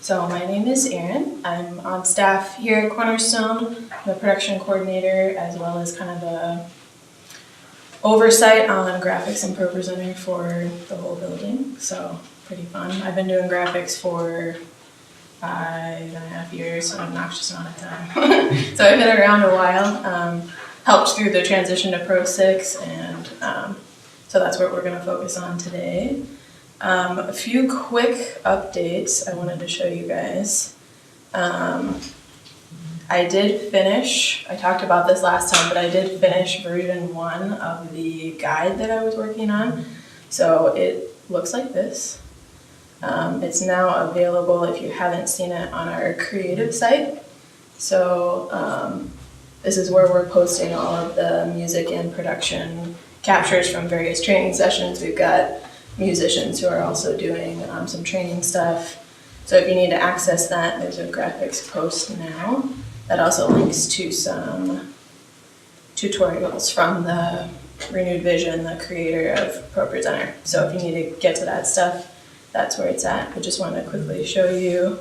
So my name is Erin. I'm on staff here at Cornerstone. I'm the production coordinator as well as kind of the oversight on graphics and ProPresenter for the whole building. So pretty fun. I've been doing graphics for 5.5 years, so an obnoxious amount of time. So I've been around a while. Helped through the transition to Pro 6, and so that's what we're going to focus on today. A few quick updates I wanted to show you guys. I did finish, I talked about this last time, but I did finish version 1 of the guide that I was working on. So it looks like this. It's now available if you haven't seen it on our creative site. So this is where we're posting all of the music and production captures from various training sessions. We've got musicians who are also doing some training stuff. So if you need to access that, there's a graphics post now that also links to some tutorials from the Renewed Vision, the creator of ProPresenter. So if you need to get to that stuff, that's where it's at. I just wanted to quickly show you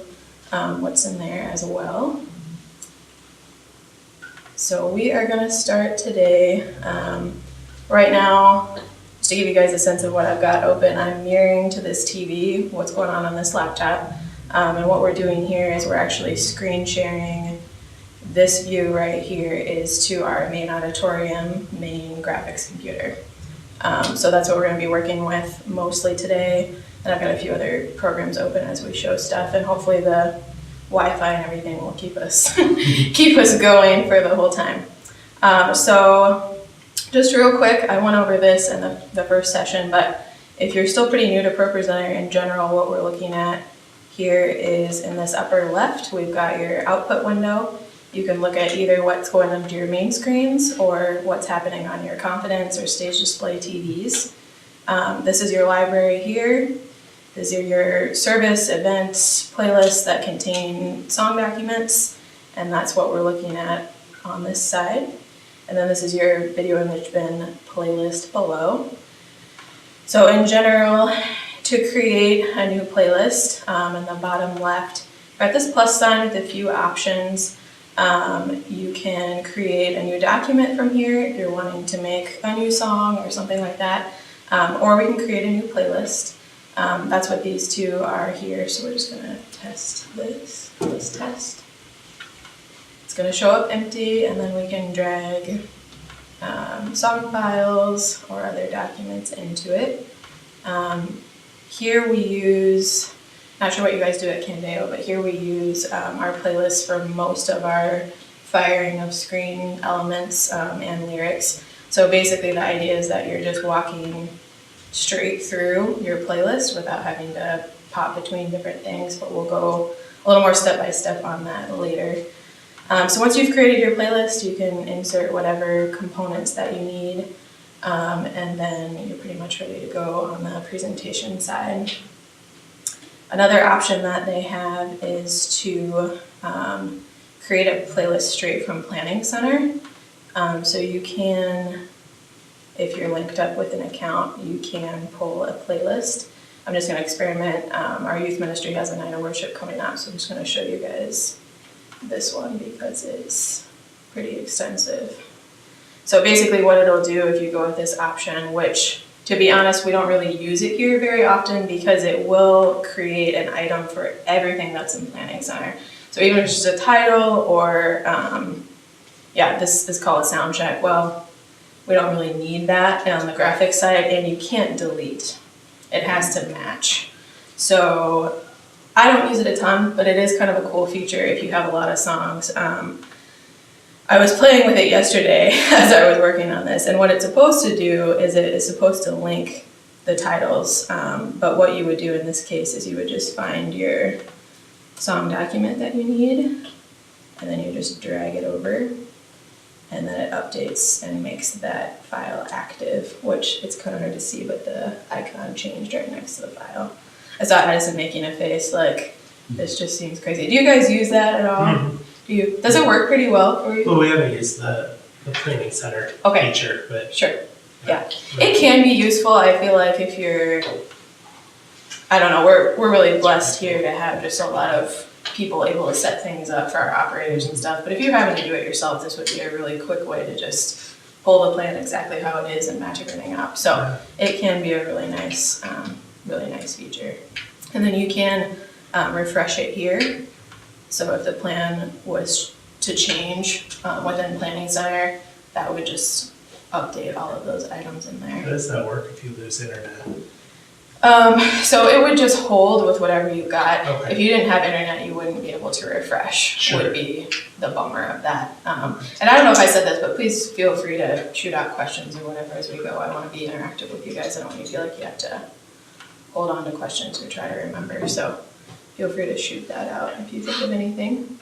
what's in there as well. So we are going to start today. Right now, just to give you guys a sense of what I've got open, I'm mirroring to this TV what's going on this laptop. And what we're doing here is we're actually screen sharing. This view right here is to our main auditorium, main graphics computer. So that's what we're going to be working with mostly today. And I've got a few other programs open as we show stuff, and hopefully the Wi-Fi and everything will keep us keep us going for the whole time. So just real quick, I went over this in the first session, but if you're still pretty new to ProPresenter in general, what we're looking at here is in this upper left, we've got your output window. You can look at either what's going onto your main screens or what's happening on your Confidence or Stage Display TVs. This is your library here. These are your service, events, playlists that contain song documents, and that's what we're looking at on this side. And then this is your video image bin playlist below. So in general, to create a new playlist, in the bottom left, we're at this plus sign with a few options. You can create a new document from here if you're wanting to make a new song or something like that, or we can create a new playlist. That's what these two are here, so we're just going to test this test. It's going to show up empty, and then we can drag song files or other documents into it. Here we use, not sure what you guys do at Candeo, but here we use our playlist for most of our firing of screen elements and lyrics. So basically the idea is that you're just walking straight through your playlist without having to pop between different things, but we'll go a little more step by step on that later. So once you've created your playlist, you can insert whatever components that you need, and then you're pretty much ready to go on the presentation side. Another option that they have is to create a playlist straight from Planning Center. So you can, if you're linked up with an account, you can pull a playlist. I'm just going to experiment. Our youth ministry has a night of worship coming up, so I'm just going to show you guys this one because it's pretty extensive. So basically what it'll do if you go with this option, which to be honest, we don't really use it here very often because it will create an item for everything that's in Planning Center. So even if it's just a title or, this is called sound check. Well, we don't really need that on the graphics side, and you can't delete. It has to match. So I don't use it a ton, but it is kind of a cool feature if you have a lot of songs. I was playing with it yesterday as I was working on this, and what it's supposed to do is it is supposed to link the titles, but what you would do in this case is you would just find your song document that you need, and then you just drag it over, and then it updates and makes that file active, which it's kind of hard to see, but the icon changed right next to the file. I saw Addison making a face like, this just seems crazy. Do you guys use that at all? Mm-hmm. Does it work pretty well for you? Well, we haven't used the Planning Center feature, but sure. Yeah. It can be useful. I feel like if you're I don't know, we're really blessed here to have just a lot of people able to set things up for our operators and stuff. But if you're having to do it yourself, this would be a really quick way to just pull the plan exactly how it is and match everything up. So it can be a really nice feature. And then you can refresh it here. So if the plan was to change within Planning Center, that would just update all of those items in there. How does that work if you lose internet? So it would just hold with whatever you got. Okay. If you didn't have internet, you wouldn't be able to refresh. Sure. Would be the bummer of that. And I don't know if I said this, but please feel free to shoot out questions or whatever as we go. I want to be interactive with you guys. I don't want you to feel like you have to hold on to questions or try to remember. So feel free to shoot that out if you think of anything.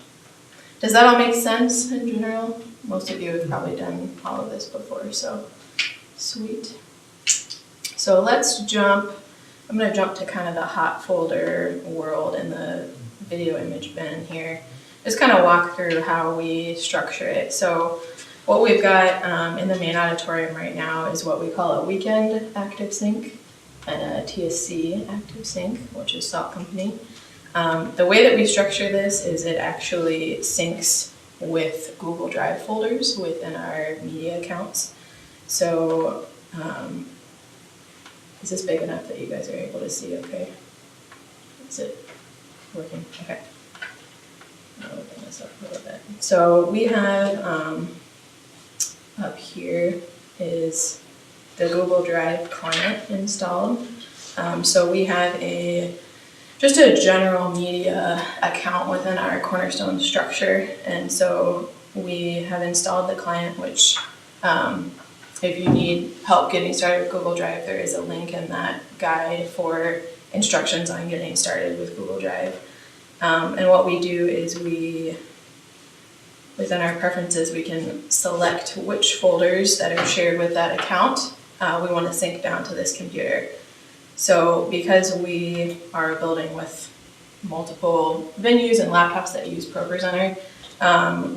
Does that all make sense in general? Most of you have probably done all of this before, so sweet. So let's jump. I'm going to jump to kind of the hot folder world in the video image bin here. Just kind of walk through how we structure it. So what we've got in the main auditorium right now is what we call a weekend active sync and a TSC active sync, which is Salt Company. The way that we structure this is it actually syncs with Google Drive folders within our media accounts. So is this big enough that you guys are able to see okay? Is it working? Okay. I'll open this up a little bit. So we have up here is the Google Drive client installed. So we have just a general media account within our Cornerstone structure. And so we have installed the client, which if you need help getting started with Google Drive, there is a link in that guide for instructions on getting started with Google Drive. And what we do is within our preferences, we can select which folders that are shared with that account we want to sync down to this computer. So because we are a building with multiple venues and laptops that use ProPresenter,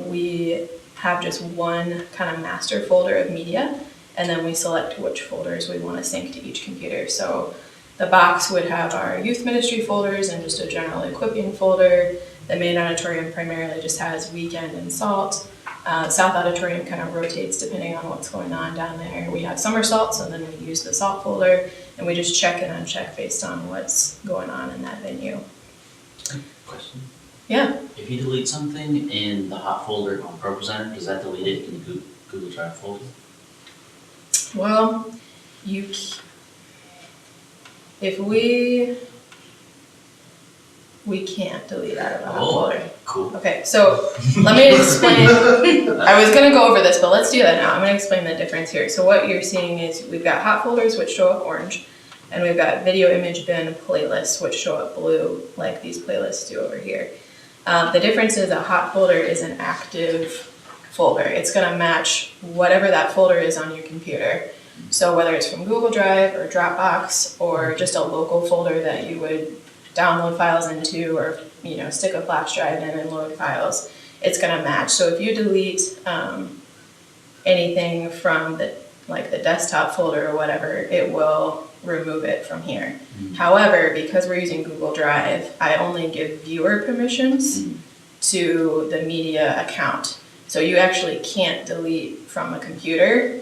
we have just one kind of master folder of media, and then we select which folders we want to sync to each computer. So the box would have our youth ministry folders and just a general equipping folder. The main auditorium primarily just has weekend and salt. South auditorium kind of rotates depending on what's going on down there. We have summer salt, so then we use the salt folder, and we just check and uncheck based on what's going on in that venue. Question. Yeah. If you delete something in the hot folder on ProPresenter, does that delete it in the Google Drive folder? Well, if we can't delete out of the hot folder. Cool. Okay, so let me explain. I was gonna go over this, but let's do that now. I'm gonna explain the difference here. So what you're seeing is we've got hot folders which show up orange, and we've got video image bin playlists which show up blue, like these playlists do over here. The difference is a hot folder is an active folder. It's gonna match whatever that folder is on your computer. So whether it's from Google Drive or Dropbox or just a local folder that you would download files into, or stick a flash drive in and load files, it's going to match. So if you delete anything from the desktop folder or whatever, it will remove it from here. However, because we're using Google Drive, I only give viewer permissions to the media account. So you actually can't delete from a computer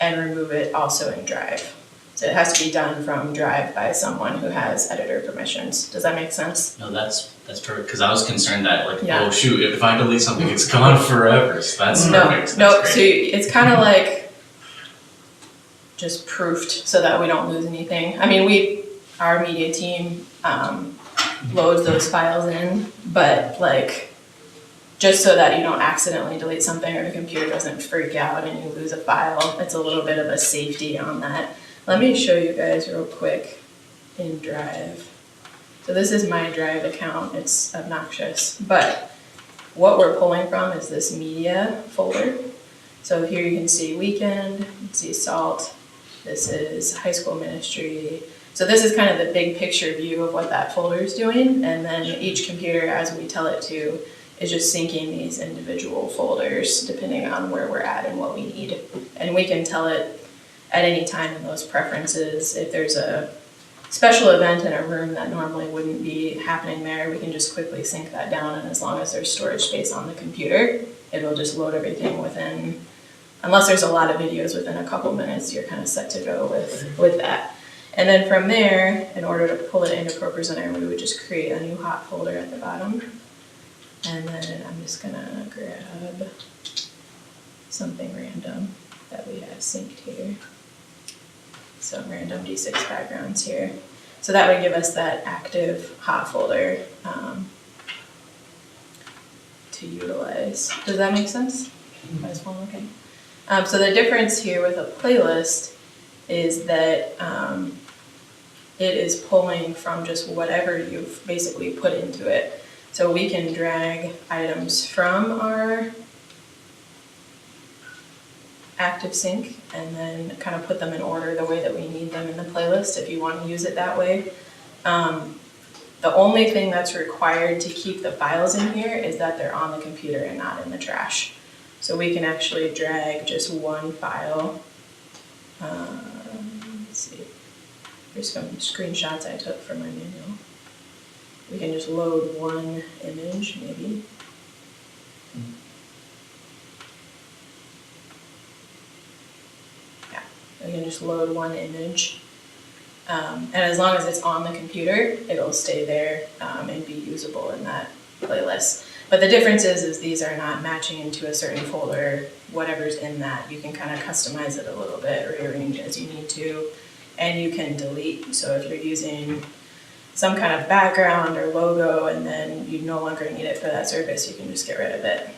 and remove it also in Drive. So it has to be done from Drive by someone who has editor permissions. Does that make sense? No, that's perfect, because I was concerned that Yeah. oh shoot, if I delete something, it's gone forever. So that's perfect. No, That's so great. it's kind of like just proofed so that we don't lose anything. I mean, our media team loads those files in, but just so that you don't accidentally delete something or the computer doesn't freak out and you lose a file, it's a little bit of a safety on that. Let me show you guys real quick in Drive. So this is my Drive account. It's obnoxious, but what we're pulling from is this media folder. So here you can see weekend, you can see salt. This is high school ministry. So this is kind of the big picture view of what that folder is doing, and then each computer, as we tell it to, is just syncing these individual folders depending on where we're at and what we need. And we can tell it at any time in those preferences if there's a special event in a room that normally wouldn't be happening there, we can just quickly sync that down, and as long as there's storage space on the computer, it'll just load everything within, unless there's a lot of videos within a couple minutes, you're kind of set to go with that. And then from there, in order to pull it into ProPresenter, we would just create a new hot folder at the bottom. And then I'm just gonna grab something random that we have synced here. Some random D6 backgrounds here. So that would give us that active hot folder to utilize. Does that make sense? That's one, okay. So the difference here with a playlist is that it is pulling from just whatever you've basically put into it. So we can drag items from our active sync and then kind of put them in order the way that we need them in the playlist if you want to use it that way. The only thing that's required to keep the files in here is that they're on the computer and not in the trash. So we can actually drag just one file. Let's see. Here's some screenshots I took from my manual. We can just load one image, maybe. Yeah, we can just load one image. And as long as it's on the computer, it'll stay there and be usable in that playlist. But the difference is these are not matching into a certain folder. Whatever's in that, you can kind of customize it a little bit, rearrange as you need to, and you can delete. So if you're using some kind of background or logo and then you no longer need it for that service, you can just get rid of it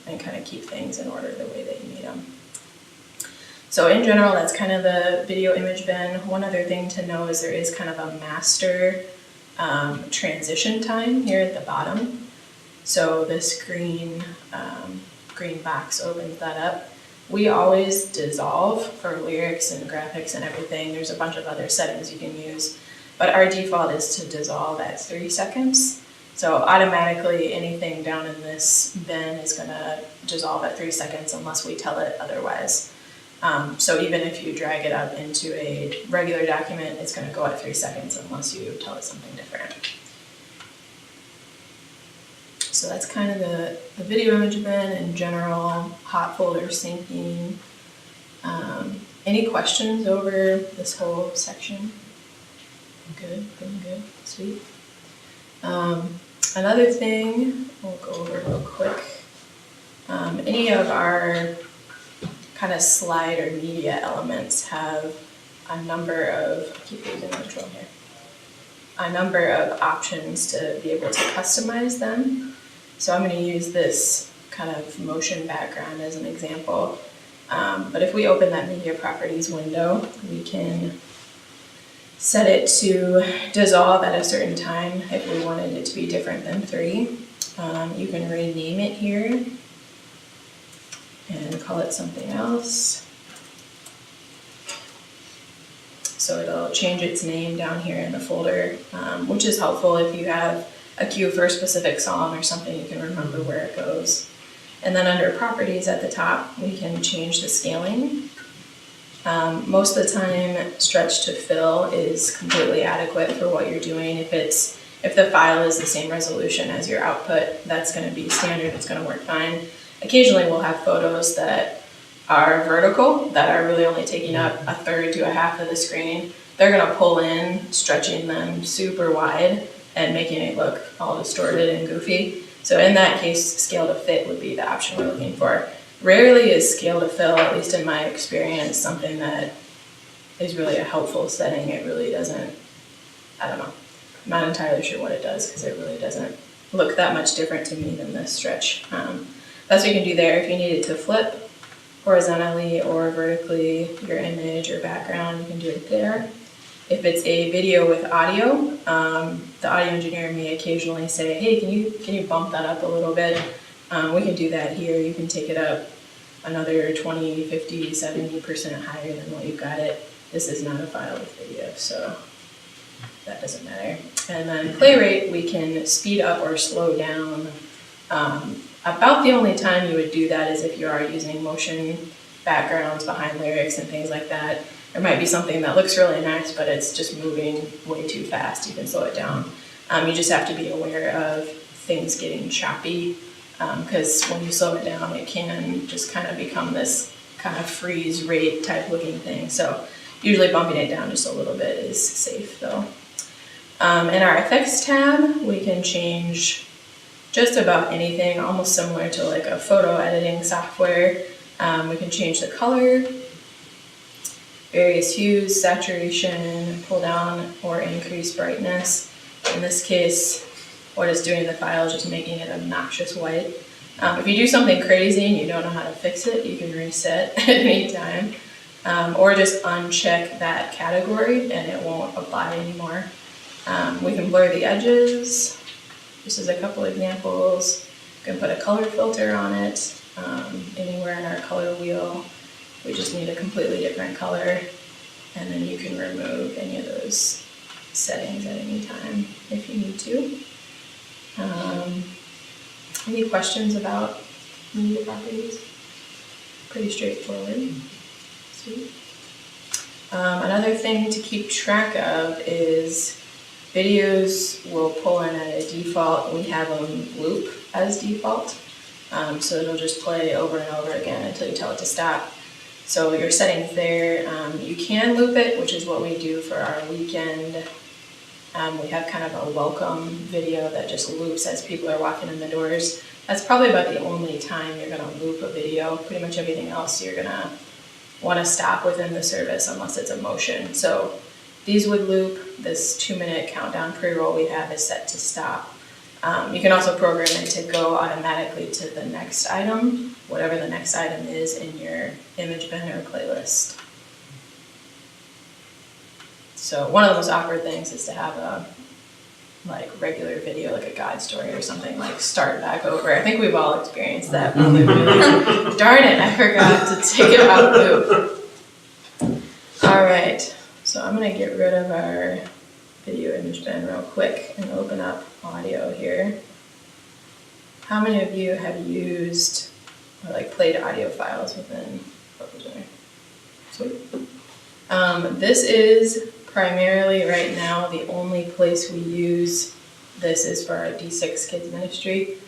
and kind of keep things in order the way that you need them. So in general, that's kind of the video image bin. One other thing to know is there is kind of a master transition time here at the bottom. So this green box opens that up. We always dissolve for lyrics and graphics and everything. There's a bunch of other settings you can use, but our default is to dissolve at 3 seconds. So automatically anything down in this bin is gonna dissolve at 3 seconds unless we tell it otherwise. So even if you drag it up into a regular document, it's gonna go at 3 seconds unless you tell it something different. So that's kind of the video image bin in general, hot folder syncing. Any questions over this whole section? Good, good, sweet. Another thing we'll go over real quick. Any of our kind of slide or media elements have a number of, keep losing control here, a number of options to be able to customize them. So I'm going to use this kind of motion background as an example. But if we open that media properties window, we can set it to dissolve at a certain time if we wanted it to be different than 3. You can rename it here and call it something else. So it'll change its name down here in the folder, which is helpful if you have a cue for a specific song or something, you can remember where it goes. And then under properties at the top, we can change the scaling. Most of the time, stretch to fill is completely adequate for what you're doing. If the file is the same resolution as your output, that's going to be standard, it's going to work fine. Occasionally we'll have photos that are vertical, that are really only taking up a third to a half of the screen. They're going to pull in, stretching them super wide and making it look all distorted and goofy. So in that case, scale to fit would be the option we're looking for. Rarely is scale to fill, at least in my experience, something that is really a helpful setting. It really doesn't, I don't know, I'm not entirely sure what it does because it really doesn't look that much different to me than this stretch. That's what you can do there. If you needed to flip horizontally or vertically your image or background, you can do it there. If it's a video with audio, the audio engineer may occasionally say, hey, can you bump that up a little bit? We can do that here. You can take it up another 20, 50, 70% higher than what you've got it. This is not a file with video, so that doesn't matter. And then play rate, we can speed up or slow down. About the only time you would do that is if you are using motion backgrounds behind lyrics and things like that. there might be something that looks really nice, but it's just moving way too fast. You can slow it down. You just have to be aware of things getting choppy, because when you slow it down, it can just kind of become this kind of freeze rate type looking thing. So usually bumping it down just a little bit is safe though. In our effects tab, we can change just about anything, almost similar to like a photo editing software. We can change the color, various hues, saturation, pull down or increase brightness. In this case, what it's doing in the file is just making it obnoxious white. If you do something crazy and you don't know how to fix it, you can reset at any time. Or just uncheck that category and it won't apply anymore. We can blur the edges. This is a couple examples. You can put a color filter on it, anywhere in our color wheel. We just need a completely different color, and then you can remove any of those settings at any time if you need to. Any questions about media properties? Pretty straightforward. Sweet. Another thing to keep track of is videos will pull in at a default. We have them loop as default. So it'll just play over and over again until you tell it to stop. So your settings there, you can loop it, which is what we do for our weekend. We have kind of a welcome video that just loops as people are walking in the doors. That's probably about the only time you're gonna loop a video. Pretty much everything else you're gonna wanna stop within the service unless it's a motion. So these would loop. This 2-minute countdown pre-roll we have is set to stop. You can also program it to go automatically to the next item, whatever the next item is in your image bin or playlist. So one of the most awkward things is to have a regular video, like a guide story or something, like start back over. I think we've all experienced that. Probably like, darn it, I forgot to take it out loop. All right, so I'm gonna get rid of our video image bin real quick and open up audio here. How many of you have used or played audio files within ProPresenter? Sweet. This is primarily right now the only place we use this is for our D6 Kids Ministry.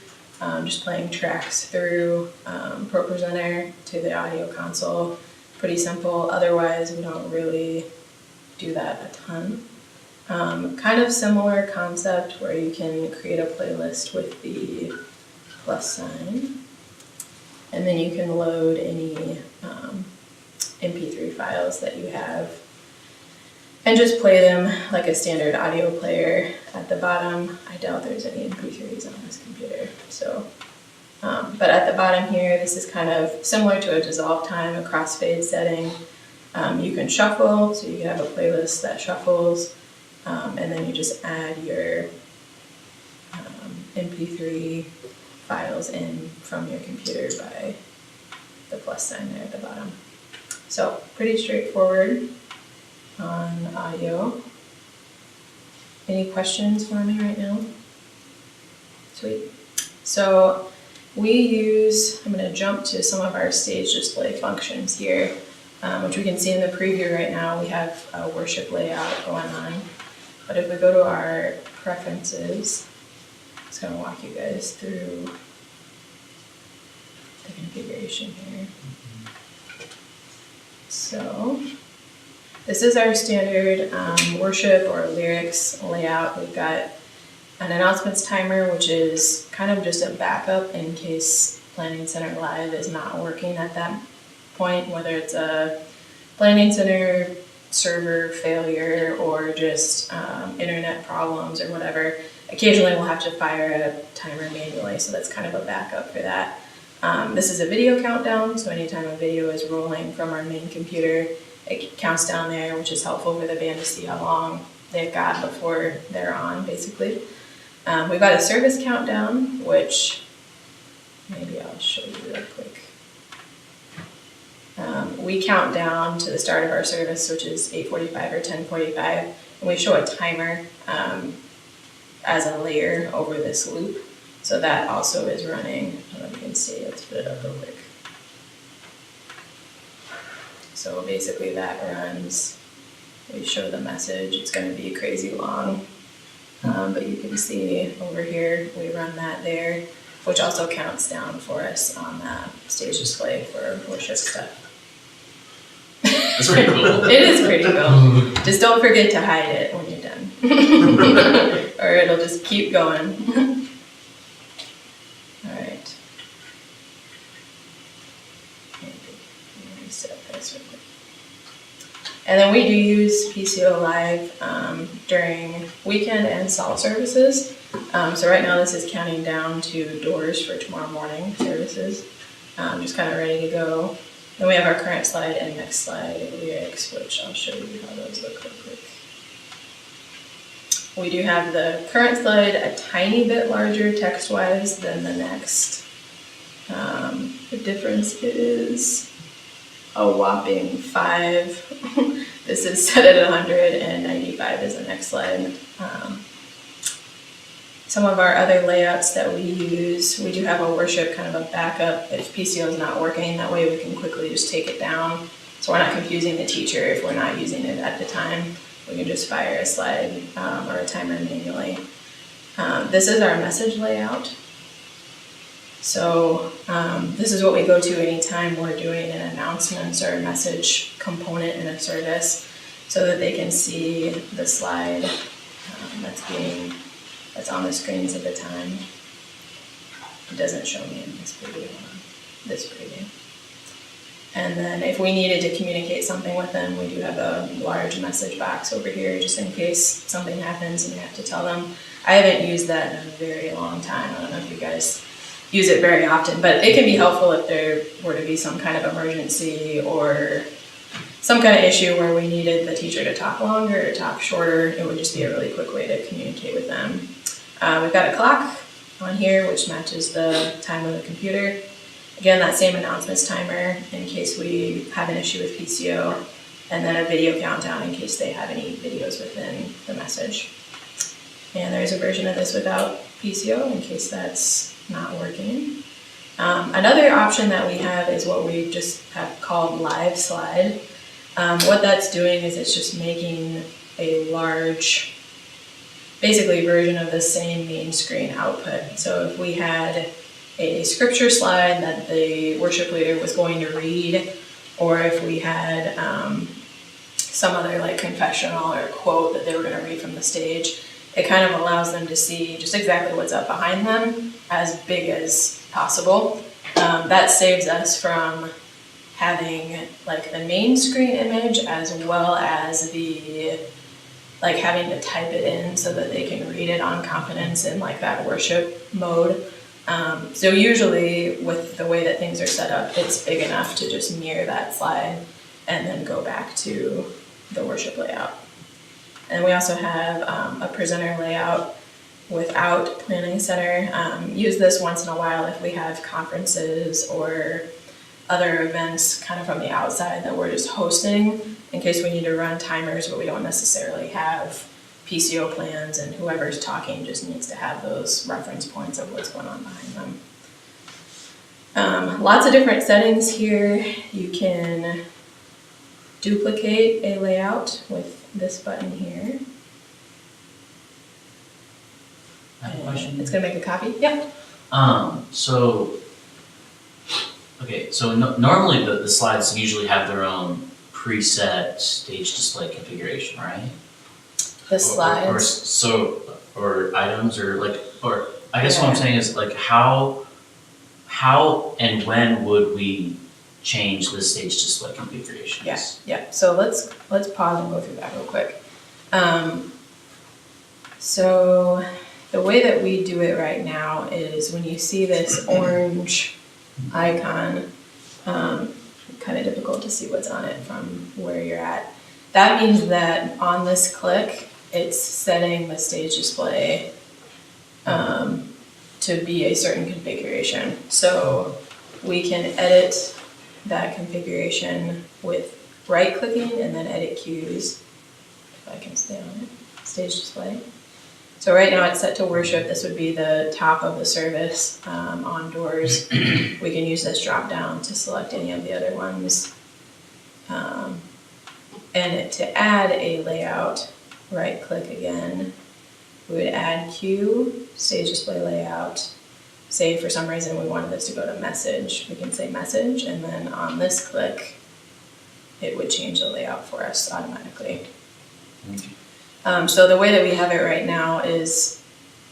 Just playing tracks through ProPresenter to the audio console. Pretty simple. Otherwise, we don't really do that a ton. Kind of similar concept where you can create a playlist with the plus sign, and then you can load any MP3 files that you have and just play them like a standard audio player. At the bottom, I doubt there's any MP3s on this computer, so but at the bottom here, this is kind of similar to a dissolve time, a crossfade setting. You can shuffle, so you can have a playlist that shuffles. And then you just add your MP3 files in from your computer by the plus sign there at the bottom. So pretty straightforward on audio. Any questions for me right now? Sweet. So we use, I'm going to jump to some of our stage display functions here, which we can see in the preview right now. We have a worship layout going on. But if we go to our preferences, it's going to walk you guys through the configuration here. So this is our standard worship or lyrics layout. We've got an announcements timer, which is kind of just a backup in case Planning Center Live is not working at that point, whether it's a Planning Center server failure or just internet problems or whatever. Occasionally we'll have to fire a timer manually, so that's kind of a backup for that. This is a video countdown, so anytime a video is rolling from our main computer, it counts down there, which is helpful for the band to see how long they've got before they're on, basically. We've got a service countdown, which maybe I'll show you real quick. We count down to the start of our service, which is 8:45 or 10:45, and we show a timer as a layer over this loop. So that also is running. I don't know if you can see, let's put it up real quick. So basically that runs, we show the message, it's gonna be crazy long. But you can see over here, we run that there, which also counts down for us on that stage display for worship stuff. That's pretty cool. It is pretty cool. Just don't forget to hide it when you're done. Or it'll just keep going. Alright. Reset this real quick. And then we do use PCO Live during weekend and salt services. So right now this is counting down to doors for tomorrow morning services. Just kind of ready to go. Then we have our current slide and next slide lyrics, which I'll show you how those look real quick. We do have the current slide a tiny bit larger text-wise than the next. The difference is a whopping 5. This is set at 100 and 95 is the next slide. Some of our other layouts that we use, we do have a worship kind of a backup if PCO is not working. That way we can quickly just take it down. So we're not confusing the teacher if we're not using it at the time. We can just fire a slide or a timer manually. This is our message layout. So this is what we go to anytime we're doing an announcements or a message component in a service so that they can see the slide that's on the screens at the time. It doesn't show me in this preview. This preview. And then if we needed to communicate something with them, we do have a large message box over here just in case something happens and we have to tell them. I haven't used that in a very long time. I don't know if you guys use it very often, but it can be helpful if there were to be some kind of emergency or some kind of issue where we needed the teacher to talk longer or talk shorter. It would just be a really quick way to communicate with them. We've got a clock on here which matches the time of the computer. Again, that same announcements timer in case we have an issue with PCO, and then a video countdown in case they have any videos within the message. And there's a version of this without PCO in case that's not working. Another option that we have is what we just have called live slide. What that's doing is it's just making a large, basically version of the same main screen output. So if we had a scripture slide that the worship leader was going to read, or if we had some other like confessional or quote that they were going to read from the stage, it kind of allows them to see just exactly what's up behind them as big as possible. That saves us from having like the main screen image as well as the like having to type it in so that they can read it on confidence in like that worship mode. So usually with the way that things are set up, it's big enough to just mirror that slide and then go back to the worship layout. And we also have a presenter layout without Planning Center. Use this once in a while if we have conferences or other events kind of from the outside that we're just hosting in case we need to run timers but we don't necessarily have PCO plans and whoever's talking just needs to have those reference points of what's going on behind them. Lots of different settings here. You can duplicate a layout with this button here. I have a question. It's gonna make a copy. Yeah. So normally the slides usually have their own preset stage display configuration, right? The slides. Or items or I guess what I'm saying is like how and when would we change the stage display configurations? Yeah. So let's pause and go through that real quick. So the way that we do it right now is when you see this orange icon, kind of difficult to see what's on it from where you're at. That means that on this click, it's setting the stage display to be a certain configuration. So we can edit that configuration with right-clicking and then edit cues. If I can stay on it, stage display. So right now it's set to worship. This would be the top of the service on doors. We can use this drop down to select any of the other ones. And to add a layout, right click again, we would add queue, stage display layout. Say for some reason we wanted this to go to message, we can say message, and then on this click, it would change the layout for us automatically. So the way that we have it right now is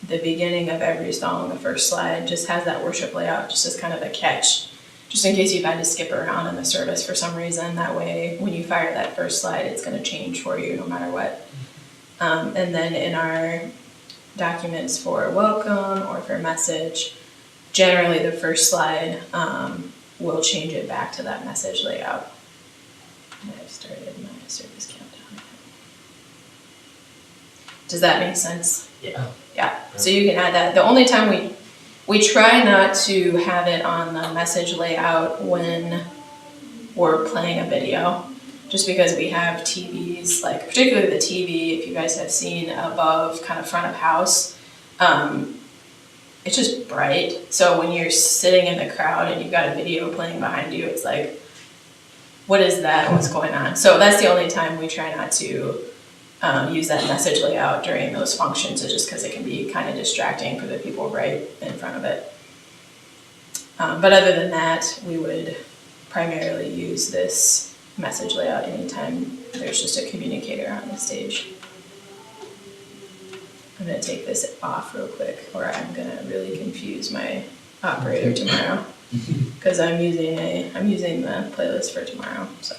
the beginning of every song, the first slide, just has that worship layout, just as kind of a catch, just in case you've had to skip around in the service for some reason. That way, when you fire that first slide, it's going to change for you no matter what. And then in our documents for welcome or for message, generally the first slide will change it back to that message layout. And I've started my service countdown again. Does that make sense? Yeah. Yeah, so you can add that. The only time we try not to have it on the message layout when we're playing a video, just because we have TVs, like particularly the TV, if you guys have seen above kind of front of house, it's just bright. So when you're sitting in the crowd and you've got a video playing behind you, it's like, what is that? What's going on? So that's the only time we try not to use that message layout during those functions, is just because it can be kind of distracting for the people right in front of it. But other than that, we would primarily use this message layout anytime there's just a communicator on the stage. I'm going to take this off real quick, or I'm going to really confuse my operator tomorrow, because I'm using the playlist for tomorrow. So,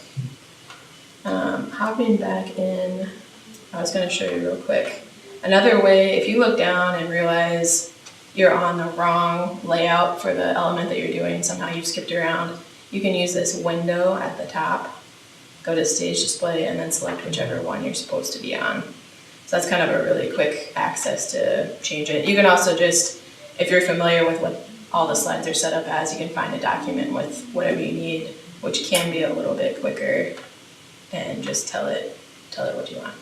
hopping back in, I was going to show you real quick. Another way, if you look down and realize you're on the wrong layout for the element that you're doing, somehow you've skipped around, you can use this window at the top, go to stage display, and then select whichever one you're supposed to be on. So that's kind of a really quick access to change it. You can also just, if you're familiar with what all the slides are set up as, you can find a document with whatever you need, which can be a little bit quicker, and just tell it what you want.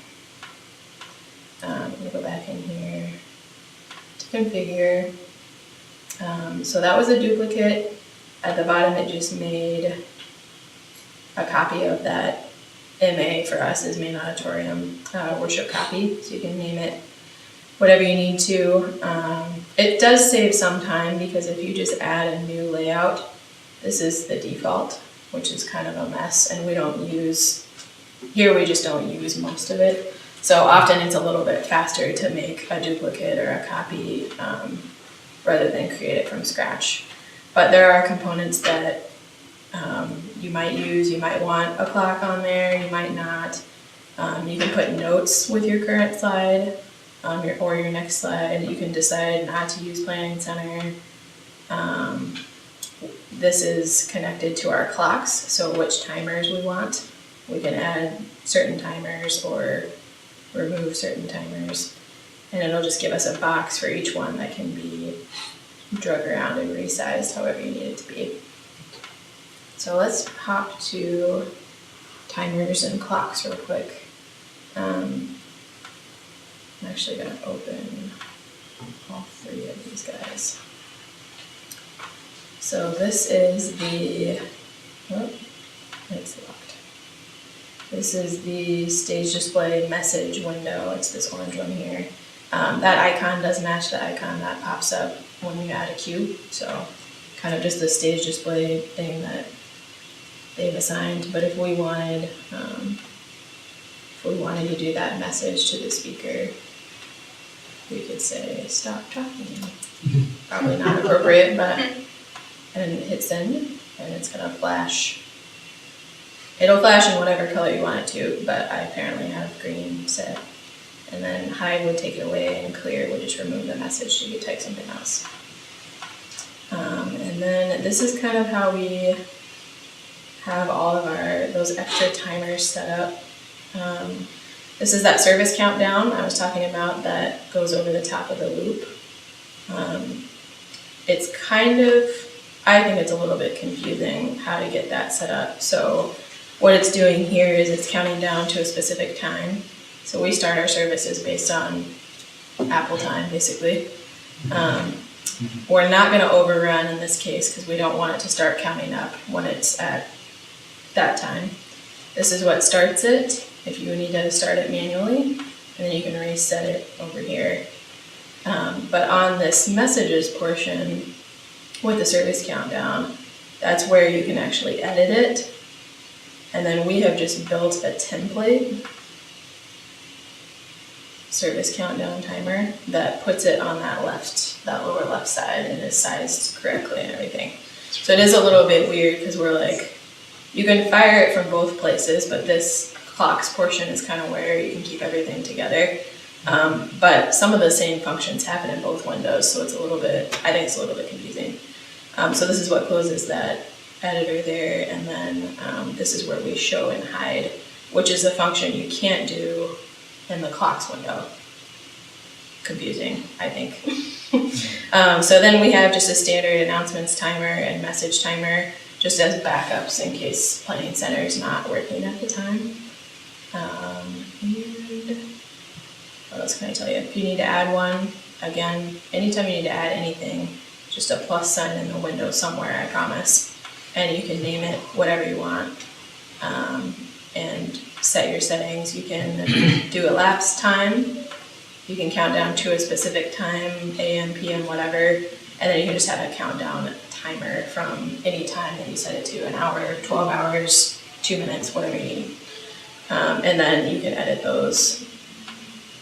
I'm gonna go back in here to configure. So that was a duplicate. At the bottom, it just made a copy of that MA for us is main auditorium worship copy. So you can name it whatever you need to. It does save some time, because if you just add a new layout, this is the default, which is kind of a mess, and we just don't use most of it. So often it's a little bit faster to make a duplicate or a copy rather than create it from scratch. But there are components that you might use. You might want a clock on there, you might not. You can put notes with your current slide or your next slide. You can decide not to use Planning Center. This is connected to our clocks, so which timers we want. We can add certain timers or remove certain timers, and it'll just give us a box for each one that can be drug around and resized however you need it to be. So let's hop to timers and clocks real quick. I'm actually going to open all three of these guys. So this is the, it's locked. This is the stage display message window. It's this orange one here. That icon does match the icon that pops up when you add a cue. So kind of just the stage display thing that they've assigned. But if we wanted to do that message to the speaker, we could say stop talking. Probably not appropriate, but and hit send, and it's gonna flash. It'll flash in whatever color you want it to, but I apparently have green set. And then hide would take it away, and clear would just remove the message so you could type something else. And then this is kind of how we have all of those extra timers set up. This is that service countdown I was talking about that goes over the top of the loop. It's kind of, I think it's a little bit confusing how to get that set up. So what it's doing here is it's counting down to a specific time. So we start our services based on Apple time, basically. We're not going to overrun in this case because we don't want it to start counting up when it's at that time. This is what starts it, if you need to start it manually, and then you can reset it over here. But on this messages portion with the service countdown, that's where you can actually edit it. And then we have just built a template service countdown timer that puts it on that lower left side and is sized correctly and everything. So it is a little bit weird because we're like, you can fire it from both places, but this clocks portion is kind of where you can keep everything together. But some of the same functions happen in both windows, so it's a little bit, I think it's a little bit confusing. So this is what closes that editor there, and then this is where we show and hide, which is a function you can't do in the clocks window. Confusing, I think. So then we have just a standard announcements timer and message timer, just as backups in case Planning Center is not working at the time. And what else can I tell you? If you need to add one, again, anytime you need to add anything, just a plus sign in the window somewhere, I promise. And you can name it whatever you want, and set your settings. You can do elapsed time. You can count down to a specific time, AM, PM, whatever, and then you can just have a countdown timer from any time that you set it to, an hour, 12 hours, 2 minutes, whatever you need. And then you can edit those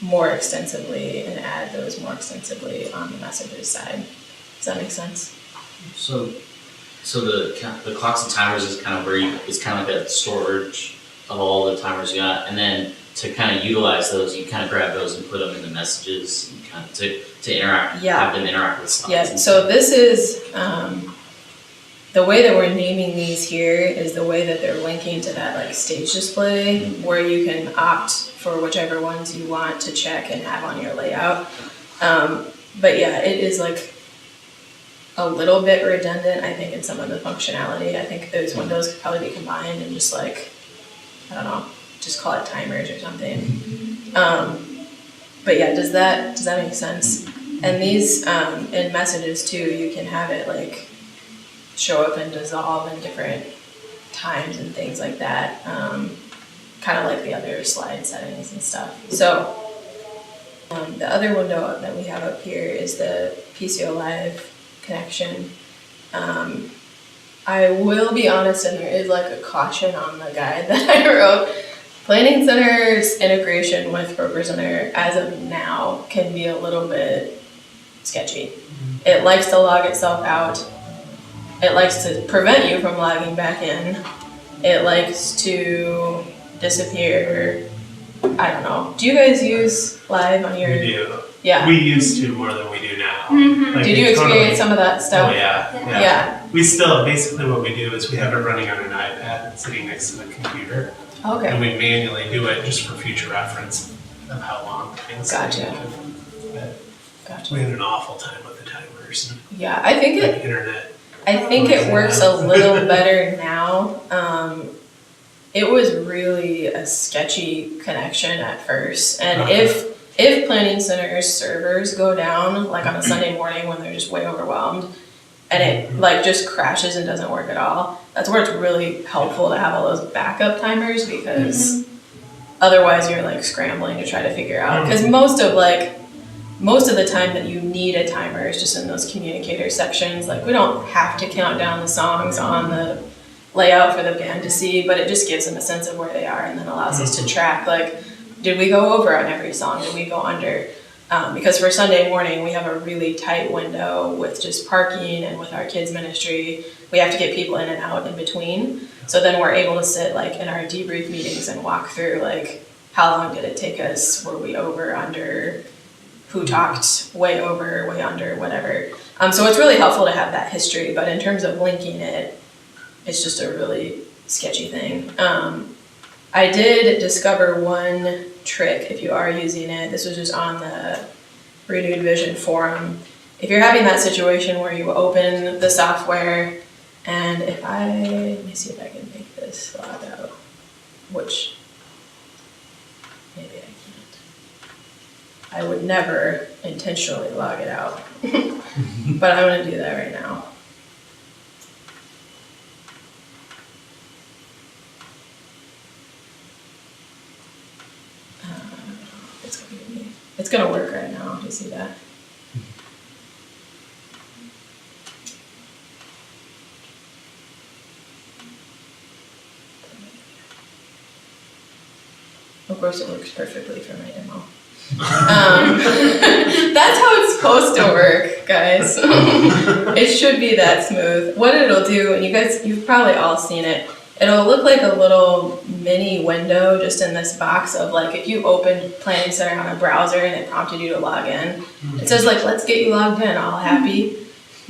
more extensively and add those more extensively on the messages side. Does that make sense? So the clocks and timers is kind of where it's kind of like a storage of all the timers you got, and then to kind of utilize those, you kind of grab those and put them in the messages and kind of to interact, have them interact with slides. Yeah, so this is, the way that we're naming these here is the way that they're linking to that like stage display, where you can opt for whichever ones you want to check and have on your layout. But yeah, it is like a little bit redundant, I think, in some of the functionality. I think those windows could probably be combined and just like, I don't know, just call it timers or something. But yeah, does that make sense? And these, in messages too, you can have it like show up and dissolve in different times and things like that. Kind of like the other slide settings and stuff. So the other window that we have up here is the PCO Live connection. I will be honest, and there is like a caution on the guide that I wrote. Planning Center's integration with ProPresenter as of now can be a little bit sketchy. It likes to log itself out. It likes to prevent you from logging back in. It likes to disappear. I don't know. Do you guys use Live on your? We do. Yeah. We used to more than we do now. Like, Did you experience some of that stuff? Oh yeah. We still, basically what we do is we have it running on an iPad sitting next to the computer. Okay. And we manually do it just for future reference of how long things Gotcha. But we had an awful time with the timers and Yeah, I think the internet. it works a little better now. It was really a sketchy connection at first, and if Planning Center's servers go down, like on a Sunday morning when they're just way overwhelmed, and it like just crashes and doesn't work at all, that's where it's really helpful to have all those backup timers, because otherwise you're like scrambling to try to figure out, because most of the time that you need a timer is just in those communicator sections. Like, we don't have to count down the songs on the layout for the band to see, but it just gives them a sense of where they are, and then allows us to track, like, did we go over on every song? Did we go under? Because for Sunday morning, we have a really tight window with just parking, and with our kids ministry, we have to get people in and out in between. So then we're able to sit like in our debrief meetings and walk through like, how long did it take us? Were we over, under? Who talked way over, way under, whatever. So it's really helpful to have that history, but in terms of linking it, it's just a really sketchy thing. I did discover one trick if you are using it. This was just on the Renewed Vision forum. If you're having that situation where you open the software, and let me see if I can make this log out, which maybe I can't. I would never intentionally log it out, but I'm gonna do that right now. see that. Of course, it works perfectly for my demo. That's how it's supposed to work, guys. It should be that smooth. What it'll do, and you've probably all seen it, it'll look like a little mini window just in this box of like, if you opened Planning Center on a browser and it prompted you to log in, it says like, let's get you logged in, all happy,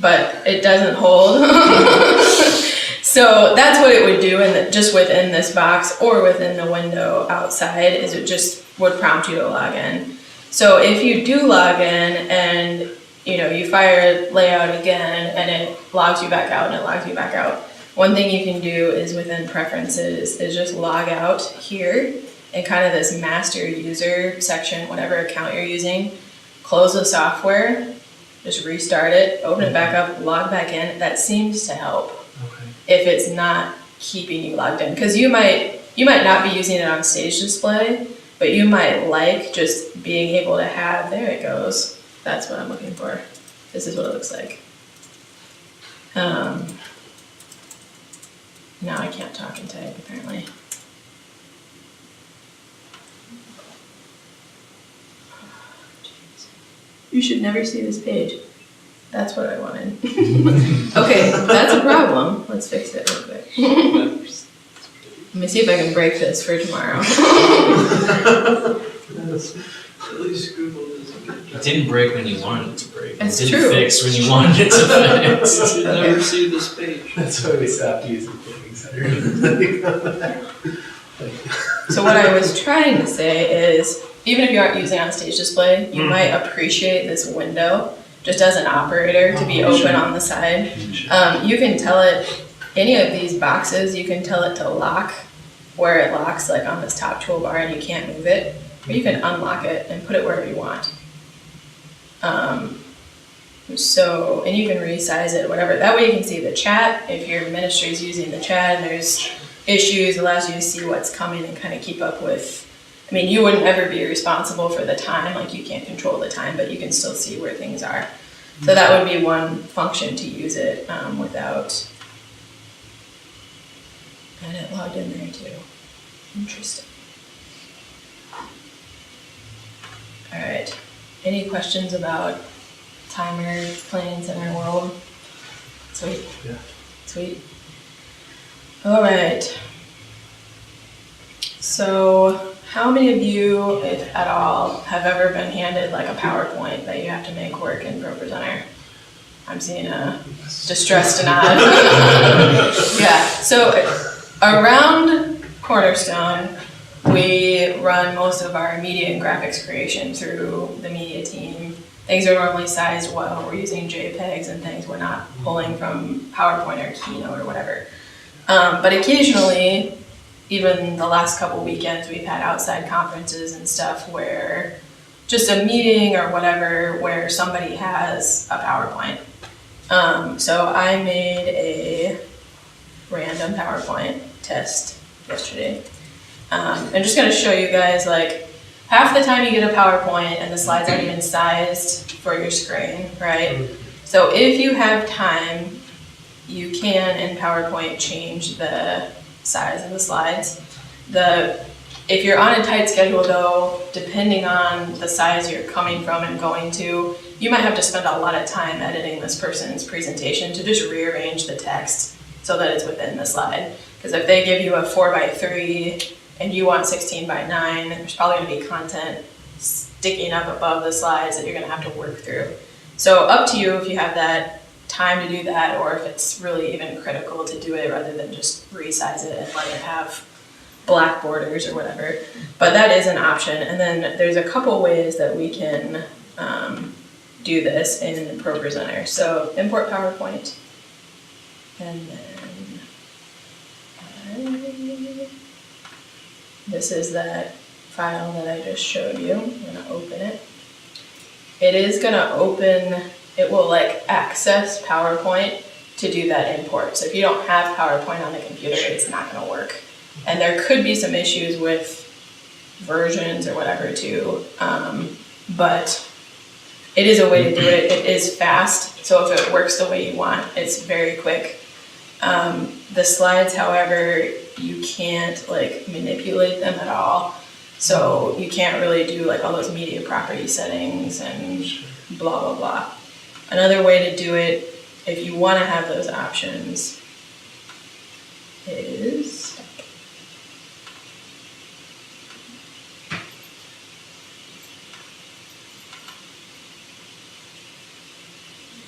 but it doesn't hold. So that's what it would do, just within this box or within the window outside, is it just would prompt you to log in. So if you do log in and you fire layout again and it logs you back out and it logs you back out, one thing you can do is within preferences is just log out here in kind of this master user section, whatever account you're using, close the software, just restart it, open it back up, log back in. That seems to help. Okay. If it's not keeping you logged in, because you might not be using it on stage display, but you might like just being able to have, there it goes, that's what I'm looking for, this is what it looks like. Now I can't talk and type apparently. You should never see this page. That's what I wanted. Okay, that's a problem. Let's fix it real quick. Let me see if I can break this for tomorrow. At least Google doesn't get It didn't break when you wanted it to break. It's It didn't true. fix when you wanted it to fix. You never see this page. That's why we stopped using Planning Center. So what I was trying to say is, even if you aren't using on stage display, you might appreciate this window just as an operator to be open on the side. You can tell it, any of these boxes, you can tell it to lock where it locks, like on this top toolbar, and you can't move it. Or you can unlock it and put it wherever you want. And you can resize it, whatever. That way you can see the chat. If your ministry is using the chat and there's issues, it allows you to see what's coming and kind of keep up with. I mean, you wouldn't ever be responsible for the time, like you can't control the time, but you can still see where things are. So that would be one function to use it without. And it logged in there too. Interesting. All right. Any questions about timer, Planning Center world? Sweet. Yeah. Sweet. All right. So, how many of you, if at all, have ever been handed like a PowerPoint that you have to make work in ProPresenter? I'm seeing a distressed nod. Yeah, so around Cornerstone, we run most of our media and graphics creation through the media team. Things are normally sized well. We're using JPEGs and things. We're not pulling from PowerPoint or Keynote or whatever. But occasionally, even the last couple weekends, we've had outside conferences and stuff where just a meeting or whatever where somebody has a PowerPoint. So I made a random PowerPoint test yesterday. I'm just gonna show you guys, like, half the time you get a PowerPoint and the slides aren't even sized for your screen, right? So if you have time, you can in PowerPoint change the size of the slides. If you're on a tight schedule though, depending on the size you're coming from and going to, you might have to spend a lot of time editing this person's presentation to just rearrange the text so that it's within the slide. Because if they give you a 4x3 and you want 16:9, there's probably gonna be content sticking up above the slides that you're gonna have to work through. So up to you if you have that time to do that, or if it's really even critical to do it rather than just resize it and let it have black borders or whatever. But that is an option. And then there's a couple ways that we can do this in ProPresenter. So import PowerPoint, and then this is that file that I just showed you. I'm gonna open it. It is gonna open, it will like access PowerPoint to do that import. So if you don't have PowerPoint on the computer, it's not gonna work. And there could be some issues with versions or whatever too, but it is a way to do it. It is fast, so if it works the way you want, it's very quick. The slides, however, you can't like manipulate them at all. So you can't really do like all those media property settings and blah, blah, blah. Another way to do it, if you want to have those options, is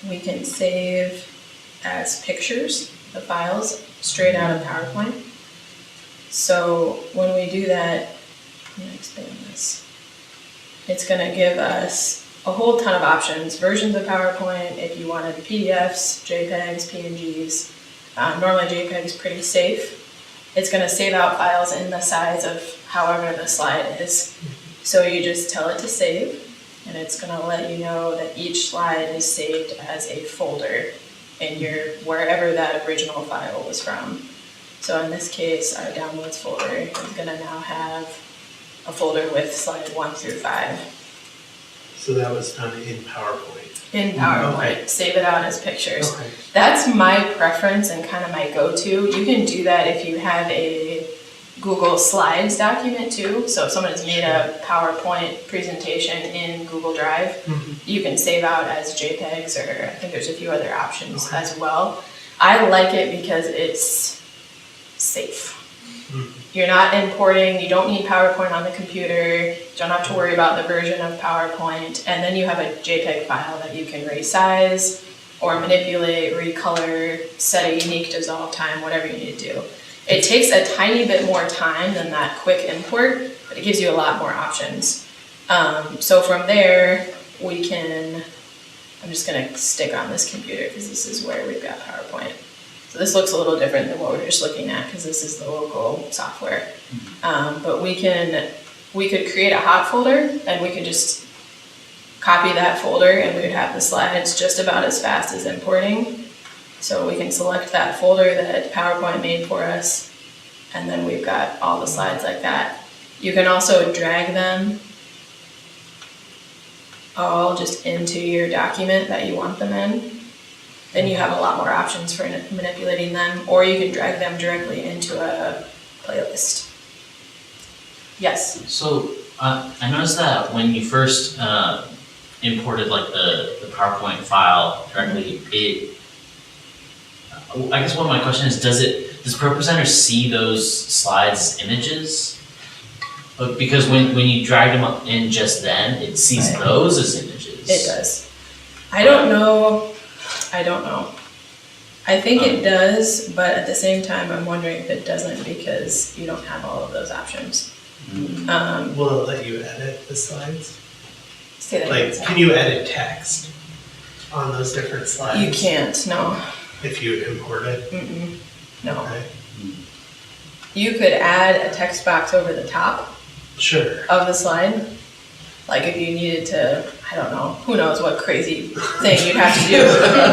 we can save as pictures the files straight out of PowerPoint. So when we do that, let me expand this. It's going to give us a whole ton of options, versions of PowerPoint, if you wanted PDFs, JPEGs, PNGs. Normally JPEG is pretty safe. It's going to save out files in the size of however the slide is. So you just tell it to save, and it's going to let you know that each slide is saved as a folder in your wherever that original file was from. So in this case, our downloads folder is going to now have a folder with slide 1 through 5. So that was done in PowerPoint. In PowerPoint, Okay. save it out as pictures. Okay. That's my preference and kind of my go-to. You can do that if you have a Google Slides document too. So if someone has made a PowerPoint presentation in Google Drive, you can save out as JPEGs, or I think there's a few other options as well. I like it because it's safe. You're not importing, you don't need PowerPoint on the computer, you don't have to worry about the version of PowerPoint, and then you have a JPEG file that you can resize or manipulate, recolor, set a unique dissolve time, whatever you need to do. It takes a tiny bit more time than that quick import, but it gives you a lot more options. So from there, we can, I'm just gonna stick on this computer because this is where we've got PowerPoint. So this looks a little different than what we were just looking at because this is the local software. But we could create a hot folder and we could just copy that folder and we would have the slides just about as fast as importing. So we can select that folder that PowerPoint made for us, and then we've got all the slides like that. You can also drag them all just into your document that you want them in. Then you have a lot more options for manipulating them, or you can drag them directly into a playlist. Yes? So I noticed that when you first imported like the PowerPoint file directly, I guess one of my questions is, does ProPresenter see those slides as images? But because when you drag them up in just then, it sees Right. those as images. It does. I don't know. I think it does, but at the same time, I'm wondering if it doesn't because you don't have all of those options. Will it let you edit the slides? Say that Like, again. can you edit text on those different slides? You can't, no. If you import it? No. Okay. You could add a text box over the top Sure. of the slide. Like if you needed to, I don't know, who knows what crazy thing you'd have to do.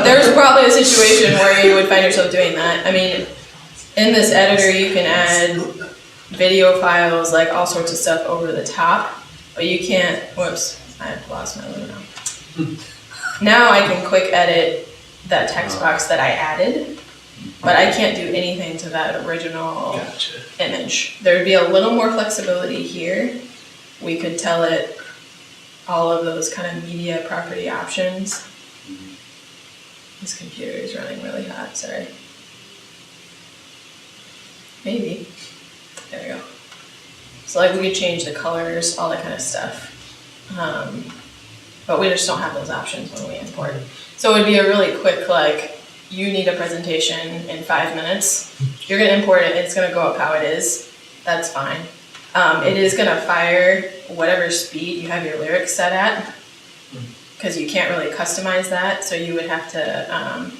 There's probably a situation where you would find yourself doing that. I mean, in this editor you can add video files, like all sorts of stuff over the top, but you can't, whoops, I lost my logo now. Now I can quick edit that text box that I added, but I can't do anything to that original Gotcha. image. There would be a little more flexibility here. We could tell it all of those kind of media property options. This computer is running really hot, sorry. Maybe. There we go. So like we could change the colors, all that kind of stuff. But we just don't have those options when we import. So it would be a really quick, like, you need a presentation in 5 minutes. You're gonna import it, it's gonna go up how it is. That's fine. It is gonna fire whatever speed you have your lyrics set at, because you can't really customize that, so you would have to,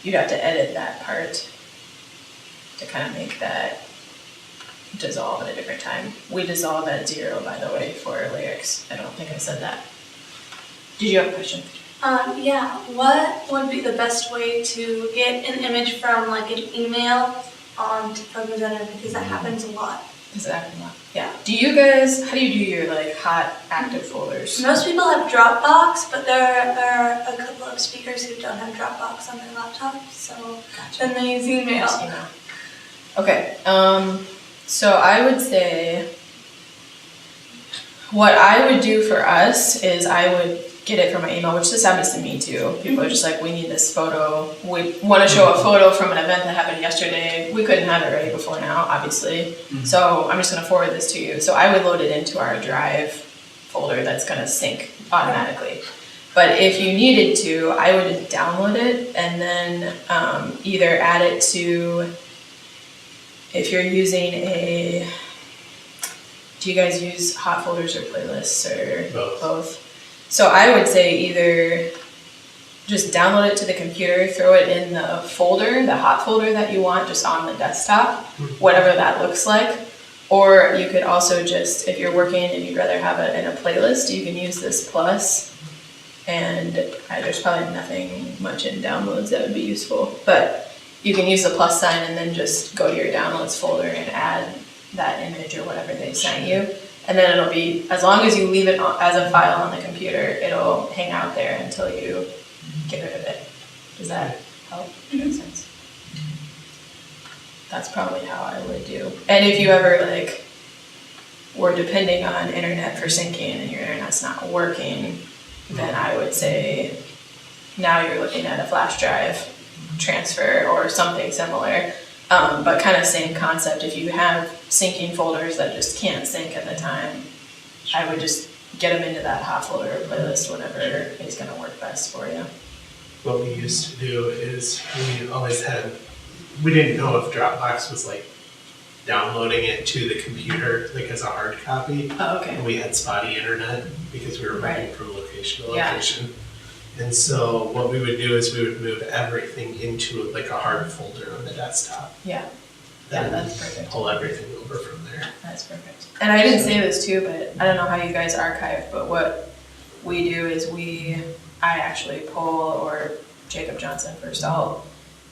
you'd have to edit that part to kind of make that dissolve at a different time. We dissolve at 0, by the way, for lyrics. I don't think I said that. Did you have a question? Yeah, what would be the best way to get an image from like an email onto ProPresenter, because that happens a lot. Yeah. Do you guys, how do you do your like hot active folders? Most people have Dropbox, but there are a couple of speakers who don't have Dropbox on their laptops, so then they use email. Just email. Okay, so I would say what I would do for us is I would get it from my email, which this happens to me too. People are just like, we need this photo. We want to show a photo from an event that happened yesterday. We couldn't have it ready before now, obviously. So I'm just going to forward this to you. So I would load it into our Drive folder that's going to sync automatically. But if you needed to, I would download it and then either add it to, if you're using a, do you guys use hot folders or playlists or both? So I would say either just download it to the computer, throw it in the folder, the hot folder that you want just on the desktop, whatever that looks like. Or you could also just, if you're working and you'd rather have it in a playlist, you can use this plus. And there's probably nothing much in downloads that would be useful. But you can use the plus sign and then just go to your downloads folder and add that image or whatever they sent you. And then it'll be, as long as you leave it as a file on the computer, it'll hang out there until you get rid of it. Does that help? Make sense? That's probably how I would do. And if you ever like were depending on internet for syncing and your internet's not working, then I would say now you're looking at a flash drive transfer or something similar. But kind of same concept. If you have syncing folders that just can't sync at the time, I would just get them into that hot folder or playlist, whatever is going to work best for you. What we used to do is we always had, we didn't know if Dropbox was like downloading it to the computer like as a hard copy. Oh, okay. And we had spotty internet because we were moving from location to Yeah. location. And so what we would do is we would move everything into like a hard folder on the desktop. Yeah. Then that's perfect. pull everything over from there. That's perfect. And I didn't say this too, but I don't know how you guys archive, but what we do is I actually pull, or Jacob Johnson first,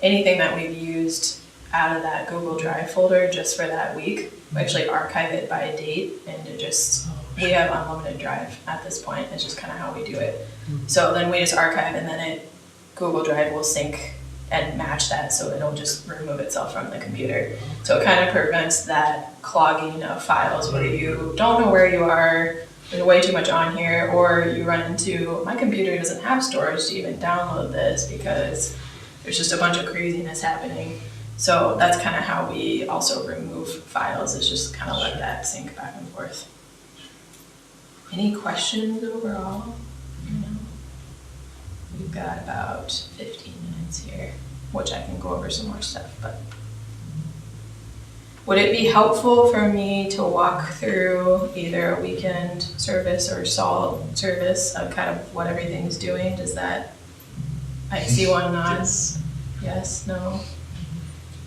anything that we've used out of that Google Drive folder just for that week, we actually archive it by date and we have unlimited drive at this point. It's just kind of how we do it. So then we just archive and then Google Drive will sync and match that, so it'll just remove itself from the computer. So it kind of prevents that clogging of files where you don't know where you are, there's way too much on here, or you run into, my computer doesn't have storage to even download this because there's just a bunch of craziness happening. So that's kind of how we also remove files, is just kind of let that sync back and forth. Any questions overall? We've got about 15 minutes here, which I can go over some more stuff, but would it be helpful for me to walk through either a weekend service or salt service of kind of what everything's doing? Does that, I see one nod. Yes, no?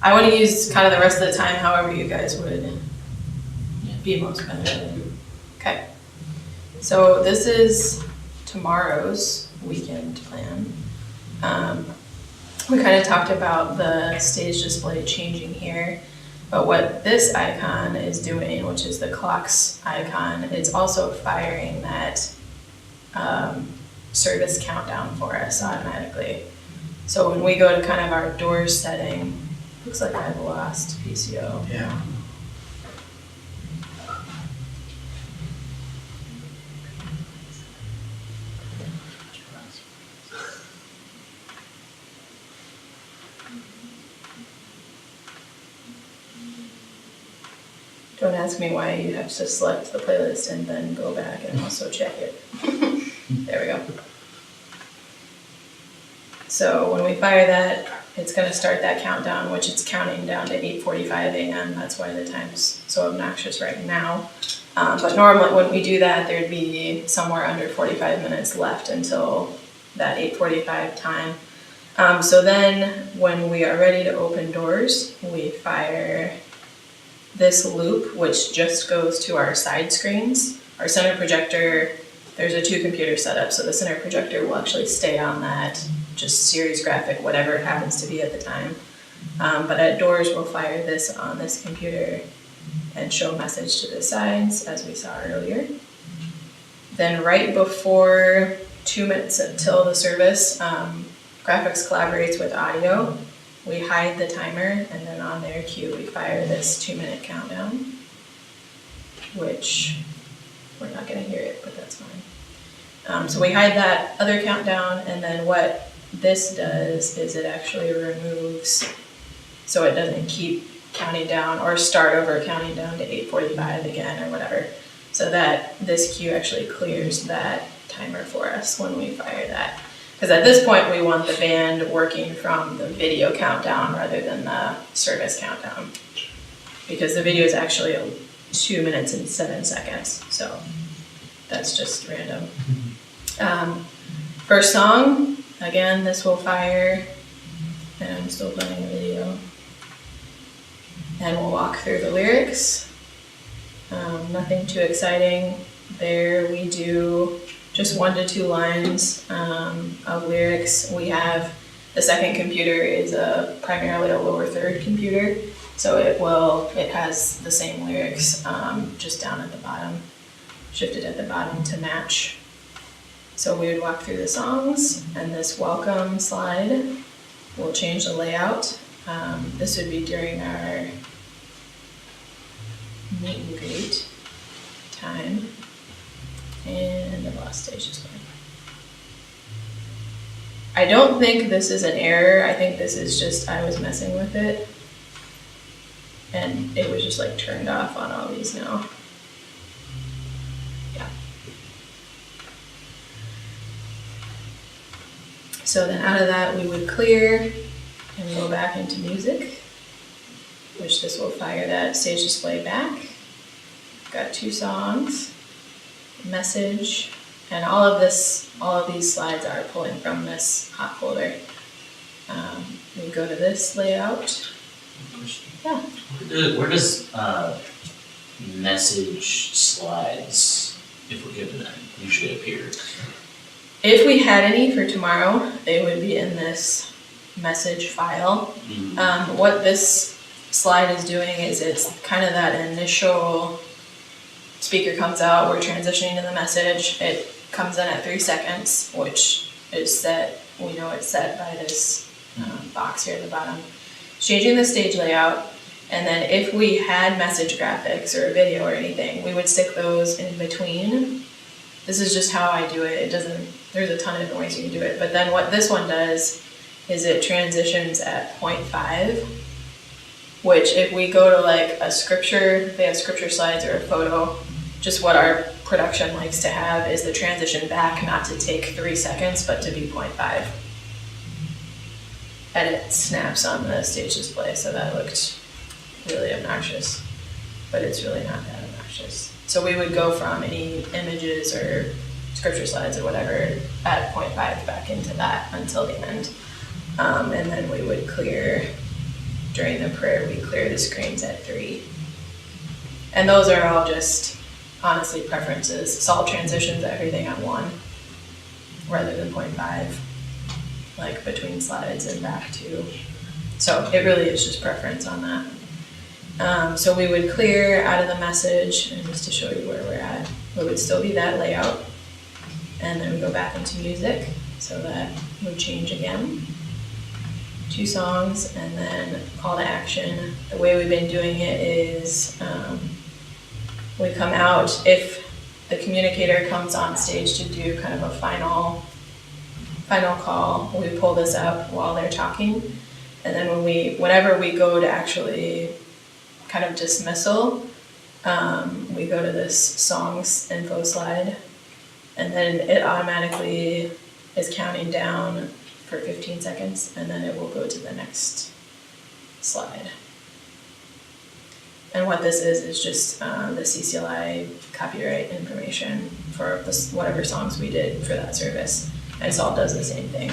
I want to use kind of the rest of the time however you guys would be most benefited. Okay. So this is tomorrow's weekend plan. We kind of talked about the stage display changing here, but what this icon is doing, which is the clocks icon, it's also firing that service countdown for us automatically. So when we go to kind of our doors setting, looks like I've lost PCO. Yeah. Don't ask me why you have to select the playlist and then go back and also check it. There we go. So when we fire that, it's going to start that countdown, which it's counting down to 8:45 a.m. That's why the time's so obnoxious right now. But normally when we do that, there'd be somewhere under 45 minutes left until that 8:45 time. So then when we are ready to open doors, we fire this loop, which just goes to our side screens. Our center projector, there's a 2-computer setup, so the center projector will actually stay on that, just series graphic, whatever it happens to be at the time. But at doors, we'll fire this on this computer, and show message to the sides, as we saw earlier. Then right before 2 minutes until the service, graphics collaborates with audio. We hide the timer, and then on their cue, we fire this 2-minute countdown, which we're not gonna hear it, but that's fine. So we hide that other countdown, and then what this does is it actually removes, so it doesn't keep counting down or start over counting down to 8:45 again or whatever. So that this cue actually clears that timer for us when we fire that. Because at this point we want the band working from the video countdown rather than the service countdown. Because the video is actually 2 minutes and 7 seconds, so that's just random. First song, again, this will fire, and I'm still playing the video. And we'll walk through the lyrics. Nothing too exciting there. We do just 1 to 2 lines of lyrics. We have, the second computer is primarily a lower third computer, so it has the same lyrics just down at the bottom, shifted at the bottom to match. So we would walk through the songs, and this welcome slide will change the layout. This would be during our meet and greet time, and the last stage is fine. I don't think this is an error. I think this is just, I was messing with it, and it was just like turned off on all these now. Yeah. So then out of that we would clear and go back into music, which this will fire that stage display back. Got 2 songs, message, and all of these slides are pulling from this hot folder. We go to this layout. Yeah. Where does message slides, if we're given them, usually appear? If we had any for tomorrow, they would be in this message file. What this slide is doing is it's kind of that initial speaker comes out, we're transitioning to the message, it comes in at 3 seconds, which is set, we know it's set by this box here at the bottom. It's changing the stage layout, and then if we had message graphics or a video or anything, we would stick those in between. This is just how I do it. There's a ton of different ways you can do it, but then what this one does is it transitions at 0.5, which if we go to like a scripture, they have scripture slides or a photo, just what our production likes to have is the transition back not to take 3 seconds, but to be 0.5. And it snaps on the stage display, so that looked really obnoxious, but it's really not that obnoxious. So we would go from any images or scripture slides or whatever at 0.5 back into that until the end. And then we would clear, during the prayer, we clear the screens at 3. And those are all just, honestly, preferences. Salt transitions everything on 1 rather than 0.5, like between slides and back to. So it really is just preference on that. So we would clear out of the message, and just to show you where we're at, it would still be that layout. And then we go back into music, so that would change again. 2 songs, and then call to action. The way we've been doing it is we come out, if the communicator comes on stage to do kind of a final call, we pull this up while they're talking, and then whenever we go to actually kind of dismissal, we go to this songs info slide, and then it automatically is counting down for 15 seconds, and then it will go to the next slide. And what this is just the CCLI copyright information for whatever songs we did for that service. And Salt does the same thing.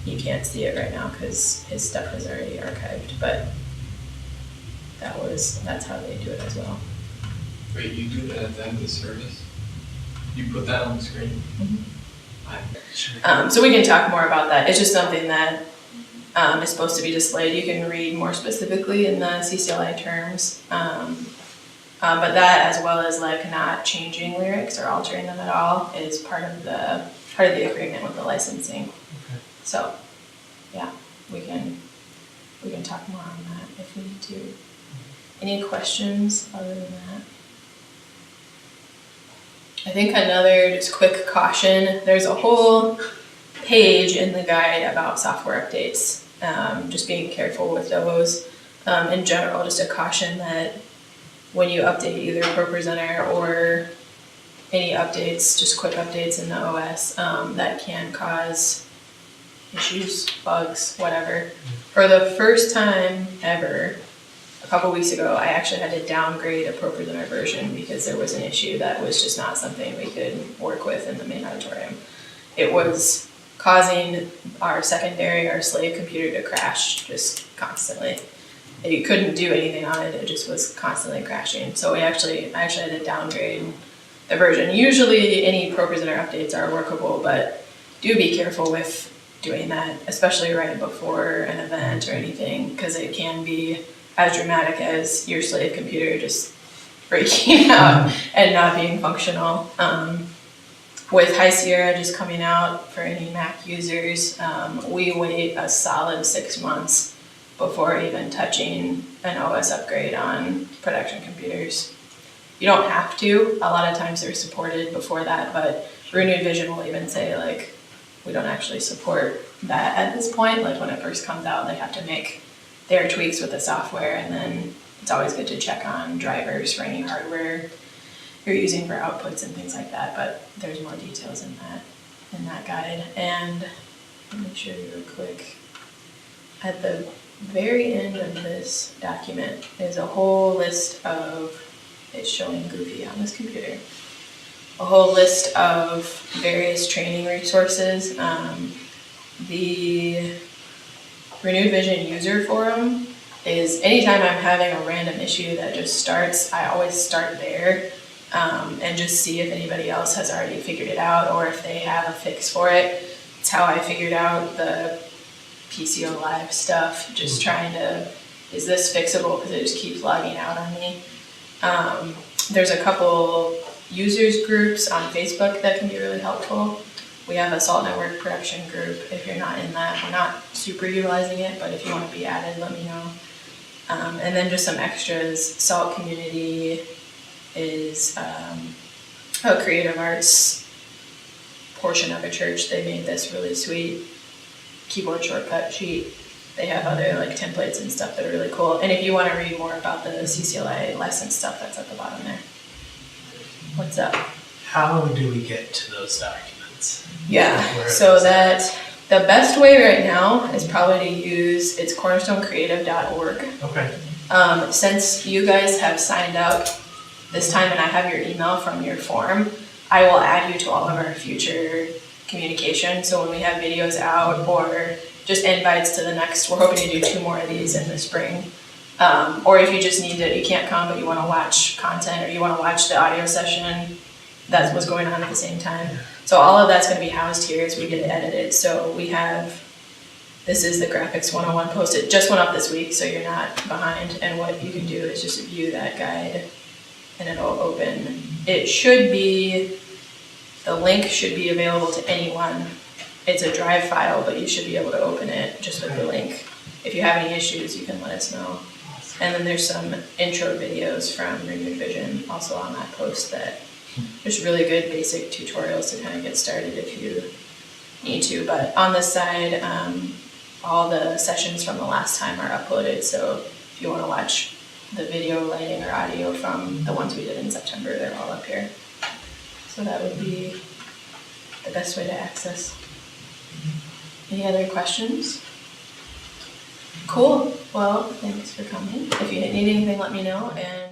He can't see it right now because his stuff is already archived, but that's how they do it as well. Wait, you do that at the end of the service? You put that on the screen? So we can talk more about that. It's just something that is supposed to be displayed. You can read more specifically in the CCLI terms. But that, as well as like not changing lyrics or altering them at all, is part of the agreement with the licensing. Okay. So, yeah, we can talk more on that if we need to. Any questions other than that? I think another just quick caution, there's a whole page in the guide about software updates. Just being careful with those. In general, just a caution that when you update either ProPresenter or any updates, just quick updates in the OS, that can cause issues, bugs, whatever. For the first time ever, a couple weeks ago, I actually had to downgrade a ProPresenter version because there was an issue that was just not something we could work with in the main auditorium. It was causing our slave computer to crash just constantly. You couldn't do anything on it, it just was constantly crashing. So I actually had to downgrade the version. Usually any ProPresenter updates are workable, but do be careful with doing that, especially right before an event or anything, because it can be as dramatic as your slave computer just breaking out and not being functional. With High Sierra just coming out for any Mac users, we wait a solid 6 months before even touching an OS upgrade on production computers. You don't have to. A lot of times they're supported before that, but Renewed Vision will even say, like, we don't actually support that at this point. Like, when it first comes out, they have to make their tweaks with the software, and then it's always good to check on drivers for any hardware you're using for outputs and things like that, but there's more details in that guide. And let me show you real quick. At the very end of this document is a whole list of, it's showing goofy on this computer, a whole list of various training resources. The Renewed Vision user forum is, anytime I'm having a random issue that just starts, I always start there and just see if anybody else has already figured it out or if they have a fix for it. It's how I figured out the PCO Live stuff, just trying to, is this fixable, because it just keeps logging out on me. There's a couple users groups on Facebook that can be really helpful. We have a Salt Network production group. If you're not in that, we're not super utilizing it, but if you want to be added, let me know. And then just some extras. Salt Community is a creative arts portion of a church. They made this really sweet keyboard shortcut sheet. They have other like templates and stuff that are really cool. And if you want to read more about the CCLI license stuff, that's at the bottom there. What's up? How do we get to those documents? Yeah, so that the best way right now is probably to use, it's cornerstonecreative.org. Okay. Since you guys have signed up this time and I have your email from your form, I will add you to all of our future communication. So when we have videos out or just invites to the next, we're hoping to do 2 more of these in the spring. Or if you just need to, you can't come, but you want to watch content or you want to watch the audio session, that's what's going on at the same time. So all of that's going to be housed here as we get it edited. So we have, this is the Graphics 101 post. It just went up this week, so you're not behind. And what you can do is just view that guide and it'll open. It should be, the link should be available to anyone. It's a drive file, but you should be able to open it just with the link. If you have any issues, you can let us know. And then there's some intro videos from Renewed Vision also on that post that there's really good basic tutorials to kind of get started if you need to. But on this side, all the sessions from the last time are uploaded. So if you want to watch the video, lighting, or audio from the ones we did in September, they're all up here. So that would be the best way to access. Any other questions? Cool. Well, thanks for coming. If you need anything, let me know. And